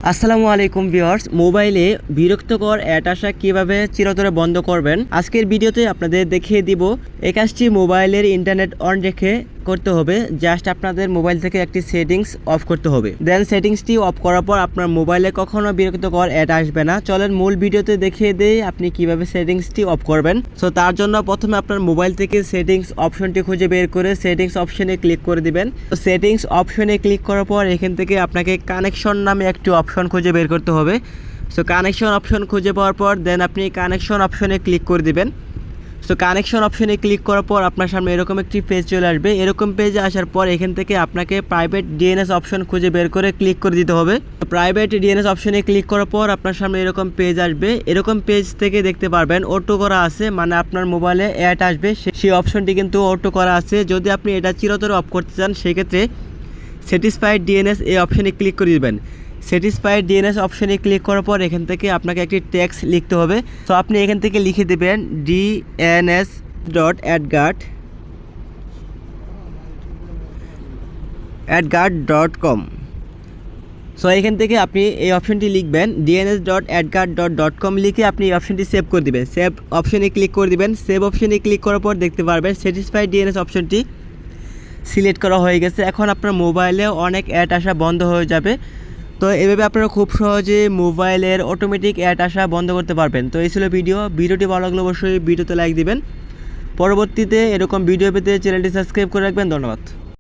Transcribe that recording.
আসসালামু আলাইকুম ভিউয়ার্স, মোবাইলে বিরক্তকর অ্যাড আসা কিভাবে চিরতরে বন্ধ করবেন আজকের ভিডিওতে আপনাদের দেখিয়ে দিব। এই কাজটি মোবাইলের ইন্টারনেট অন রেখে করতে হবে। জাস্ট আপনাদের মোবাইল থেকে একটি সেটিংস অফ করতে হবে। দেন সেটিংসটি অফ করার পর আপনার মোবাইলে কখনো বিরক্তকর অ্যাড আসবে না। চলেন মূল ভিডিওতে দেখিয়ে দেই আপনি কিভাবে সেটিংসটি অফ করবেন। সো তার জন্য প্রথমে আপনার মোবাইল থেকে সেটিংস অপশনটি খুঁজে বের করে সেটিংস অপশনে ক্লিক করে দিবেন। সেটিংস অপশনে ক্লিক করার পর এখান থেকে আপনাকে কানেকশন নামে একটি অপশন খুঁজে বের করতে হবে। সো কানেকশন অপশন খুঁজে পাওয়ার পর দেন আপনি কানেকশন অপশনে ক্লিক করে দিবেন। সো কানেকশন অপশনে ক্লিক করার পর আপনার সামনে এরকম একটি পেজ চলে আসবে। এরকম পেজে আসার পর এখান থেকে আপনাকে প্রাইভেট ডিএনএস অপশন খুঁজে বের করে ক্লিক করে দিতে হবে। প্রাইভেট ডিএনএস অপশনে ক্লিক করার পর আপনার সামনে এরকম পেজ আসবে। এরকম পেজ থেকে দেখতে পারবেন অটো করা আছে, মানে আপনার মোবাইলে অ্যাড আসবে সেই অপশনটি কিন্তু অটো করা আছে। যদি আপনি এটা চিরতরে অফ করতে চান সেক্ষেত্রে স্যাটিসফাইড ডিএনএস এই অপশনে ক্লিক করে দিবেন। স্যাটিসফাইড ডিএনএস অপশনে ক্লিক করার পর এখান থেকে আপনাকে একটি টেক্সট লিখতে হবে। তো আপনি এখান থেকে লিখে দেবেন dns.adguard.com। সো এখান থেকে আপনি এই অপশনটি লিখবেন dns.adguard.com লিখে আপনি এই অপশনটি সেভ করে দিবেন। সেভ অপশনে ক্লিক করে দিবেন। সেভ অপশনে ক্লিক করার পর দেখতে পারবেন স্যাটিসফাইড ডিএনএস অপশনটি সিলেক্ট করা হয়ে গেছে। এখন আপনার মোবাইলে অনেক অ্যাড আসা বন্ধ হয়ে যাবে। তো এভাবে আপনারা খুব সহজে মোবাইলের অটোমেটিক অ্যাড আসা বন্ধ করতে পারবেন। তো এই ছিল ভিডিওটি ভালো লাগলে অবশ্যই ভিডিওতে লাইক দিবেন। পরবর্তীতে এরকম ভিডিও পেতে চ্যানেলটি সাবস্ক্রাইব করে রাখবেন। ধন্যবাদ।